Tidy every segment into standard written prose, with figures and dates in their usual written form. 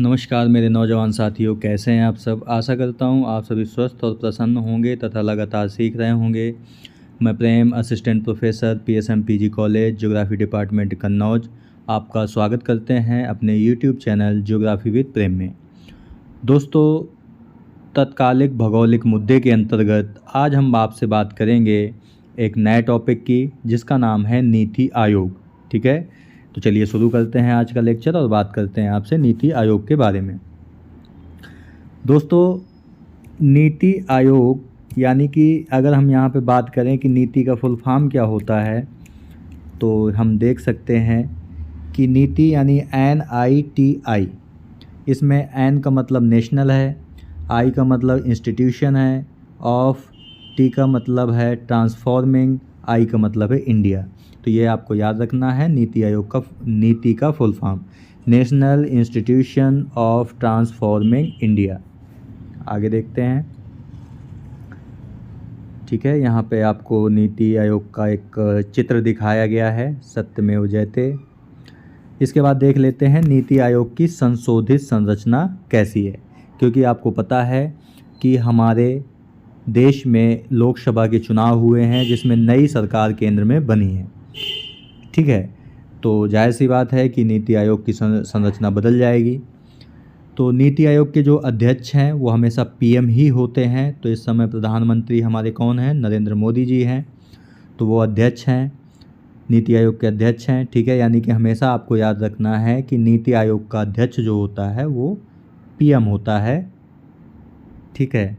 नमस्कार मेरे नौजवान साथियों, कैसे हैं आप सब। आशा करता हूं आप सभी स्वस्थ और प्रसन्न होंगे तथा लगातार सीख रहे होंगे। मैं Prem, assistant professor PSM PG college, geography department Kannauj, आपका स्वागत करते हैं अपने YouTube channel geography with Prem में। दोस्तों, तत्कालिक भौगोलिक मुद्दे के अंतर्गत आज हम आपसे बात करेंगे एक नए टॉपिक की, जिसका नाम है नीति आयोग। ठीक है, तो चलिए शुरू करते हैं आज का लेक्चर और बात करते हैं आपसे नीति आयोग के बारे में। दोस्तों, नीति आयोग यानी कि अगर हम यहाँ पे बात करें कि नीति का फुल फॉर्म क्या होता है, तो हम देख सकते हैं कि नीति यानी NITI। इसमें N का मतलब नेशनल है, I का मतलब इंस्टीट्यूशन है, ऑफ T का मतलब है ट्रांसफॉर्मिंग, I का मतलब है इंडिया। तो ये आपको याद रखना है नीति आयोग का नीति का full form, national institution of transforming India. आगे देखते हैं। ठीक है, यहाँ पे आपको नीति आयोग का एक चित्र दिखाया गया है, सत्यमेव जयते। इसके बाद देख लेते हैं नीति आयोग की संशोधित संरचना कैसी है, क्योंकि आपको पता है कि हमारे देश में लोकसभा के चुनाव हुए हैं, जिसमें नई सरकार केंद्र में बनी है। ठीक है, तो जाहिर सी बात है कि नीति आयोग की संरचना बदल जाएगी। तो नीति आयोग के जो अध्यक्ष हैं वो हमेशा PM ही होते हैं। तो इस समय प्रधानमंत्री हमारे कौन हैं? नरेंद्र मोदी जी हैं। तो वो अध्यक्ष हैं, नीति आयोग के अध्यक्ष हैं। ठीक है, यानी कि हमेशा आपको याद रखना है कि नीति आयोग का अध्यक्ष जो होता है वो PM होता है। ठीक है,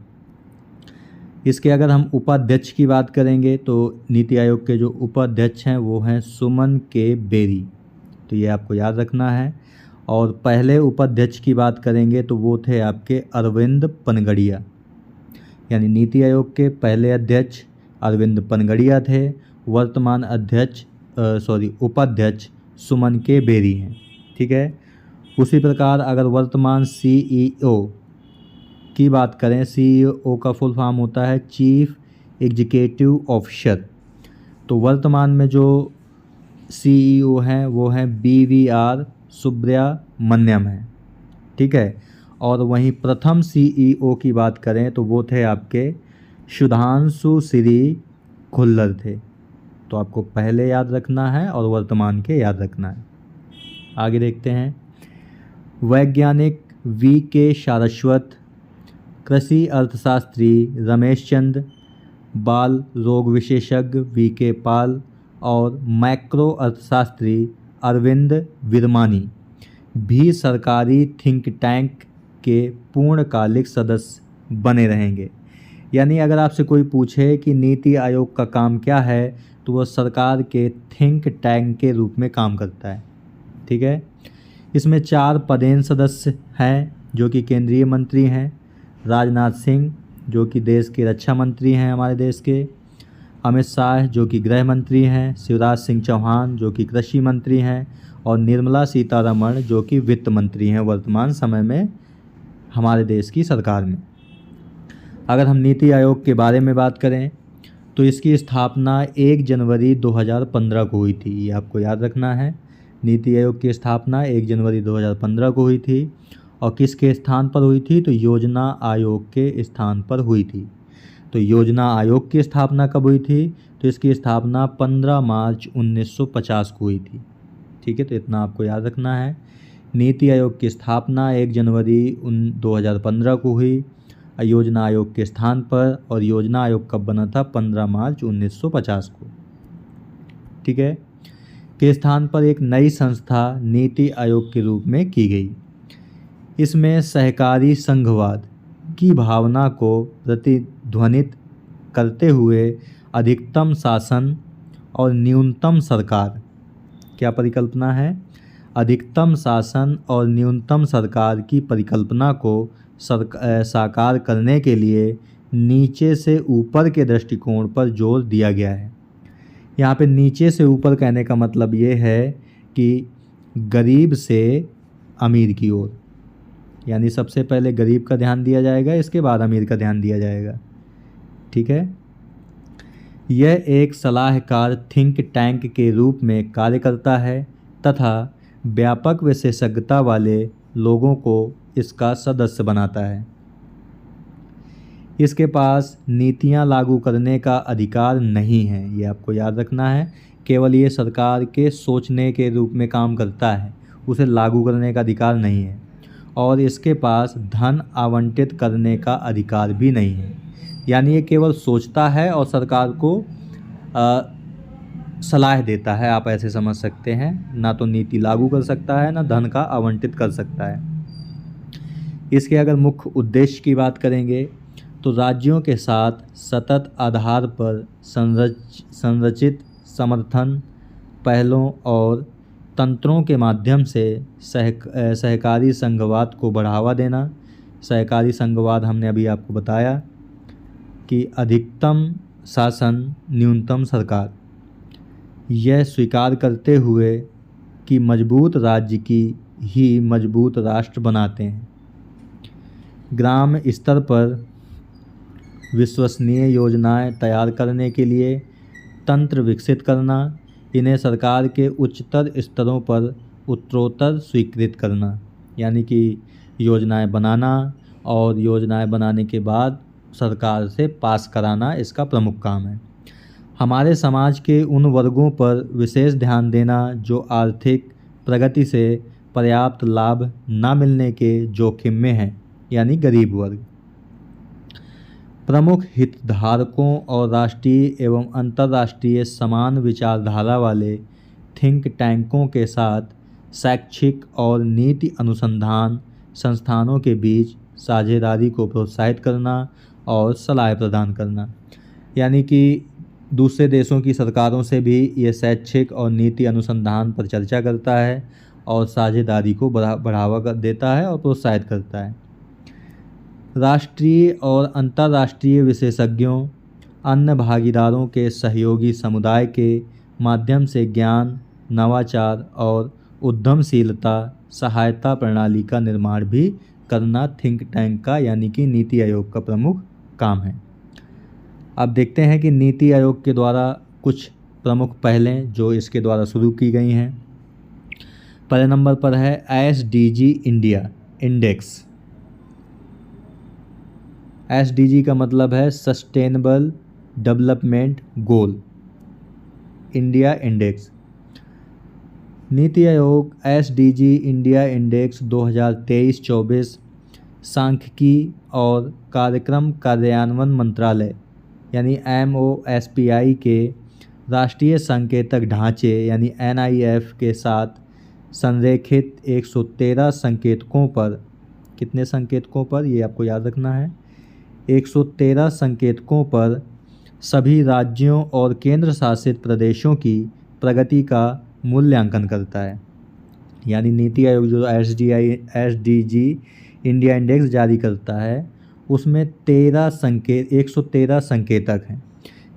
इसके अगर हम उपाध्यक्ष की बात करेंगे तो नीति आयोग के जो उपाध्यक्ष हैं वो हैं सुमन के बेरी। तो ये आपको याद रखना है। और पहले उपाध्यक्ष की बात करेंगे तो वो थे आपके अरविंद पनगड़िया, यानी नीति आयोग के पहले अध्यक्ष अरविंद पनगड़िया थे। वर्तमान उपाध्यक्ष सुमन के बेरी हैं। ठीक है, उसी प्रकार अगर वर्तमान CEO की बात करें, CEO का फुल फॉर्म होता है चीफ एग्जीक्यूटिव ऑफिसर। तो वर्तमान में जो CEO हैं वो हैं BVR सुब्रमण्यम हैं। ठीक है, और वहीं प्रथम CEO की बात करें तो वो थे आपके सुधांशु श्री खुल्लर थे। तो आपको पहले याद रखना है और वर्तमान के याद रखना है। आगे देखते हैं। वैज्ञानिक VK सारस्वत, कृषि अर्थशास्त्री रमेश चंद्र, बाल रोग विशेषज्ञ VK पाल और मैक्रो अर्थशास्त्री अरविंद विरमानी भी सरकारी थिंक टैंक के पूर्णकालिक सदस्य बने रहेंगे। यानी अगर आपसे कोई पूछे कि नीति आयोग का काम क्या है, तो वह सरकार के थिंक टैंक के रूप में काम करता है। ठीक है, इसमें 4 पदेन सदस्य हैं जो कि केंद्रीय मंत्री हैं। राजनाथ सिंह जो कि देश के रक्षा मंत्री हैं हमारे देश के, अमित शाह जो कि गृह मंत्री हैं, शिवराज सिंह चौहान जो कि कृषि मंत्री हैं, और निर्मला सीतारमण जो कि वित्त मंत्री हैं वर्तमान समय में हमारे देश की सरकार में। अगर हम नीति आयोग के बारे में बात करें तो इसकी स्थापना 1 जनवरी 2015 को हुई थी। ये आपको याद रखना है, नीति आयोग की स्थापना 1 जनवरी 2015 को हुई थी। और किसके स्थान पर हुई थी? तो योजना आयोग के स्थान पर हुई थी। तो योजना आयोग की स्थापना कब हुई थी? तो इसकी स्थापना 15 मार्च 1950 को हुई थी। ठीक है, तो इतना आपको याद रखना है। नीति आयोग की स्थापना 1 जनवरी 2015 को हुई योजना आयोग के स्थान पर, और योजना आयोग कब बना था? 15 मार्च 1950 को। ठीक है, के स्थान पर एक नई संस्था नीति आयोग के रूप में की गई। इसमें सहकारी संघवाद की भावना को प्रतिध्वनित करते हुए अधिकतम शासन और न्यूनतम सरकार, क्या परिकल्पना है? अधिकतम शासन और न्यूनतम सरकार की परिकल्पना को साकार करने के लिए नीचे से ऊपर के दृष्टिकोण पर जोर दिया गया है। यहाँ पे नीचे से ऊपर कहने का मतलब ये है कि गरीब से अमीर की ओर, यानी सबसे पहले गरीब का ध्यान दिया जाएगा, इसके बाद अमीर का ध्यान दिया जाएगा। ठीक है, यह एक सलाहकार थिंक टैंक के रूप में कार्य करता है तथा व्यापक विशेषज्ञता वाले लोगों को इसका सदस्य बनाता है। इसके पास नीतियां लागू करने का अधिकार नहीं है, ये आपको याद रखना है। केवल ये सरकार के सोचने के रूप में काम करता है, उसे लागू करने का अधिकार नहीं है। और इसके पास धन आवंटित करने का अधिकार भी नहीं है, यानी ये केवल सोचता है और सरकार को सलाह देता है, आप ऐसे समझ सकते हैं। ना तो नीति लागू कर सकता है, ना धन का आवंटित कर सकता है। इसके अगर मुख्य उद्देश्य की बात करेंगे तो राज्यों के साथ सतत आधार पर संरचित समर्थन पहलों और तंत्रों के माध्यम से सहकारी संघवाद को बढ़ावा देना। सहकारी संघवाद हमने अभी आपको बताया कि अधिकतम शासन न्यूनतम सरकार, यह स्वीकार करते हुए कि मजबूत राज्य की ही मजबूत राष्ट्र बनाते हैं। ग्राम स्तर पर विश्वसनीय योजनाएं तैयार करने के लिए तंत्र विकसित करना, इन्हें सरकार के उच्चतर स्तरों पर उत्तरोत्तर स्वीकृत करना, यानी कि योजनाएं बनाना और योजनाएं बनाने के बाद सरकार से पास कराना इसका प्रमुख काम है। हमारे समाज के उन वर्गों पर विशेष ध्यान देना जो आर्थिक प्रगति से पर्याप्त लाभ न मिलने के जोखिम में हैं, यानी गरीब वर्ग। प्रमुख हितधारकों और राष्ट्रीय एवं अंतर्राष्ट्रीय समान विचारधारा वाले थिंक टैंकों के साथ शैक्षिक और नीति अनुसंधान संस्थानों के बीच साझेदारी को प्रोत्साहित करना और सलाह प्रदान करना, यानी कि दूसरे देशों की सरकारों से भी ये शैक्षिक और नीति अनुसंधान पर चर्चा करता है और साझेदारी को बढ़ावा देता है और प्रोत्साहित करता है। राष्ट्रीय और अंतर्राष्ट्रीय विशेषज्ञों, अन्य भागीदारों के सहयोगी समुदाय के माध्यम से ज्ञान, नवाचार और उद्यमशीलता सहायता प्रणाली का निर्माण भी करना थिंक टैंक का, यानी कि नीति आयोग का प्रमुख काम है। अब देखते हैं कि नीति आयोग के द्वारा कुछ प्रमुख पहलें जो इसके द्वारा शुरू की गई हैं। पहले नंबर पर है SDG इंडिया इंडेक्स। SDG का मतलब है sustainable development goal India index. NITI Aayog SDG India index 2023-24 सांख्यिकी और कार्यक्रम कार्यान्वयन मंत्रालय यानी MOSPI के राष्ट्रीय संकेतक ढांचे यानी NIF के साथ संरेखित 113 संकेतकों पर, कितने संकेतकों पर ये आपको याद रखना है, 113 संकेतकों पर सभी राज्यों और केंद्र शासित प्रदेशों की प्रगति का मूल्यांकन करता है। यानी नीति आयोग जो SDG इंडिया इंडेक्स जारी करता है उसमें 113 संकेतक हैं,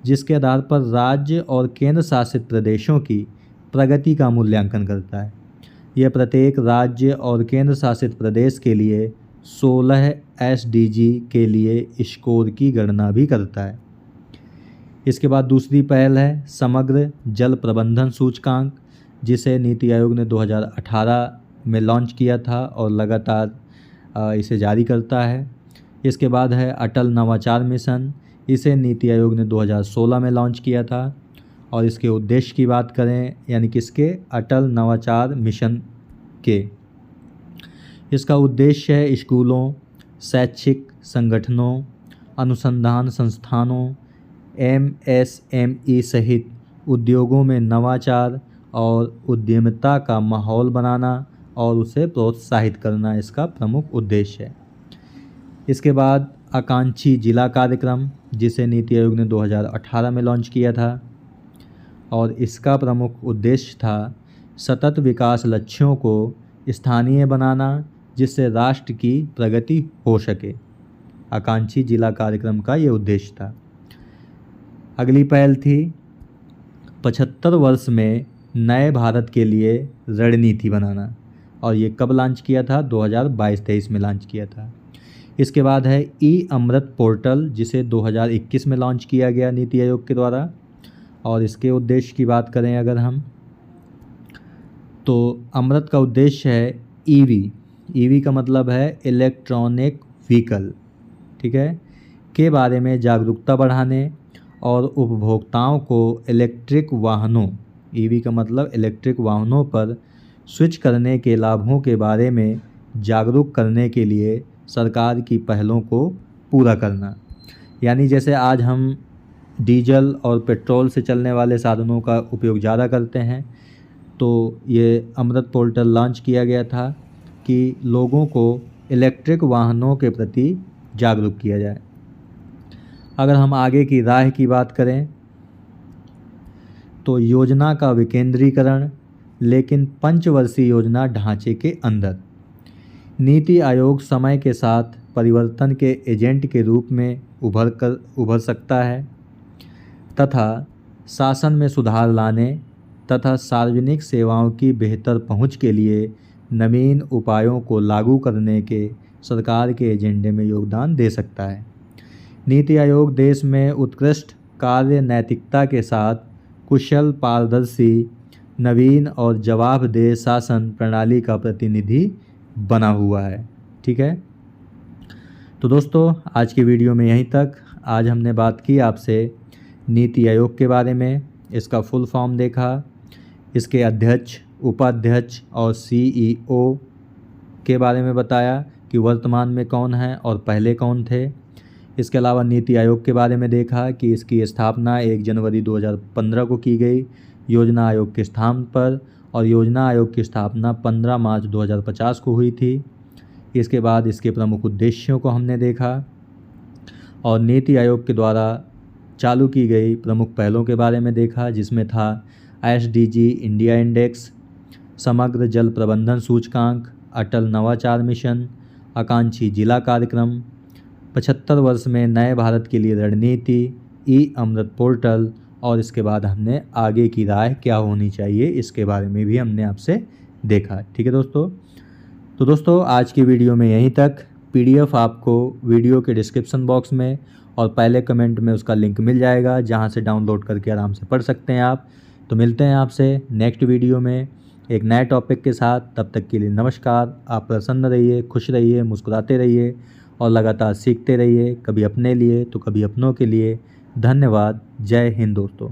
जिसके आधार पर राज्य और केंद्र शासित प्रदेशों की प्रगति का मूल्यांकन करता है। यह प्रत्येक राज्य और केंद्र शासित प्रदेश के लिए 16 SDG के लिए स्कोर की गणना भी करता है। इसके बाद दूसरी पहल है समग्र जल प्रबंधन सूचकांक, जिसे नीति आयोग ने 2018 में लॉन्च किया था और लगातार इसे जारी करता है। इसके बाद है अटल नवाचार मिशन, इसे नीति आयोग ने 2016 में लॉन्च किया था। और इसके उद्देश्य की बात करें यानी किसके, अटल नवाचार मिशन के, इसका उद्देश्य है स्कूलों, शैक्षिक संगठनों, अनुसंधान संस्थानों, MSME सहित उद्योगों में नवाचार और उद्यमिता का माहौल बनाना और उसे प्रोत्साहित करना इसका प्रमुख उद्देश्य है। इसके बाद आकांक्षी जिला कार्यक्रम, जिसे नीति आयोग ने 2018 में लॉन्च किया था और इसका प्रमुख उद्देश्य था सतत विकास लक्ष्यों को स्थानीय बनाना जिससे राष्ट्र की प्रगति हो सके। आकांक्षी जिला कार्यक्रम का ये उद्देश्य था। अगली पहल थी 75 वर्ष में नए भारत के लिए रणनीति बनाना, और ये कब लॉन्च किया था, 2022-23 में लॉन्च किया था। इसके बाद है अमृत पोर्टल, जिसे 2021 में लॉन्च किया गया नीति आयोग के द्वारा। और इसके उद्देश्य की बात करें अगर हम, तो अमृत का उद्देश्य है EV ईवी का मतलब है इलेक्ट्रॉनिक व्हीकल, ठीक है, के बारे में जागरूकता बढ़ाने और उपभोक्ताओं को इलेक्ट्रिक वाहनों, ईवी का मतलब इलेक्ट्रिक वाहनों पर स्विच करने के लाभों के बारे में जागरूक करने के लिए सरकार की पहलों को पूरा करना। यानी जैसे आज हम डीजल और पेट्रोल से चलने वाले साधनों का उपयोग ज़्यादा करते हैं, तो ये अमृत पोर्टल लॉन्च किया गया था कि लोगों को इलेक्ट्रिक वाहनों के प्रति जागरूक किया जाए। अगर हम आगे की राह की बात करें तो योजना का विकेंद्रीकरण, लेकिन पंचवर्षीय योजना ढांचे के अंदर। नीति आयोग समय के साथ परिवर्तन के एजेंट के रूप में उभर सकता है तथा शासन में सुधार लाने तथा सार्वजनिक सेवाओं की बेहतर पहुंच के लिए नवीन उपायों को लागू करने के सरकार के एजेंडे में योगदान दे सकता है। नीति आयोग देश में उत्कृष्ट कार्य नैतिकता के साथ कुशल, पारदर्शी, नवीन और जवाबदेह शासन प्रणाली का प्रतिनिधि बना हुआ है। ठीक है, तो दोस्तों आज की वीडियो में यहीं तक। आज हमने बात की आपसे नीति आयोग के बारे में, इसका फुल फॉर्म देखा, इसके अध्यक्ष, उपाध्यक्ष और CEO के बारे में बताया कि वर्तमान में कौन है और पहले कौन थे। इसके अलावा नीति आयोग के बारे में देखा कि इसकी स्थापना 1 जनवरी 2015 को की गई योजना आयोग के स्थान पर, और योजना आयोग की स्थापना 15 मार्च 2050 को हुई थी। इसके बाद इसके प्रमुख उद्देश्यों को हमने देखा और नीति आयोग के द्वारा चालू की गई प्रमुख पहलों के बारे में देखा, जिसमें था SDG इंडिया इंडेक्स, समग्र जल प्रबंधन सूचकांक, अटल नवाचार मिशन, आकांक्षी जिला कार्यक्रम, 75 वर्ष में नए भारत के लिए रणनीति, अमृत पोर्टल, और इसके बाद हमने आगे की राह क्या होनी चाहिए इसके बारे में भी हमने आपसे देखा। ठीक है दोस्तों, तो दोस्तों आज की वीडियो में यहीं तक। PDF आपको वीडियो के डिस्क्रिप्शन बॉक्स में और पहले कमेंट में उसका लिंक मिल जाएगा, जहां से डाउनलोड करके आराम से पढ़ सकते हैं आप। तो मिलते हैं आपसे नेक्स्ट वीडियो में एक नए टॉपिक के साथ। तब तक के लिए नमस्कार। आप प्रसन्न रहिए, खुश रहिए, मुस्कुराते रहिए और लगातार सीखते रहिए, कभी अपने लिए तो कभी अपनों के लिए। धन्यवाद। जय हिंद दोस्तों।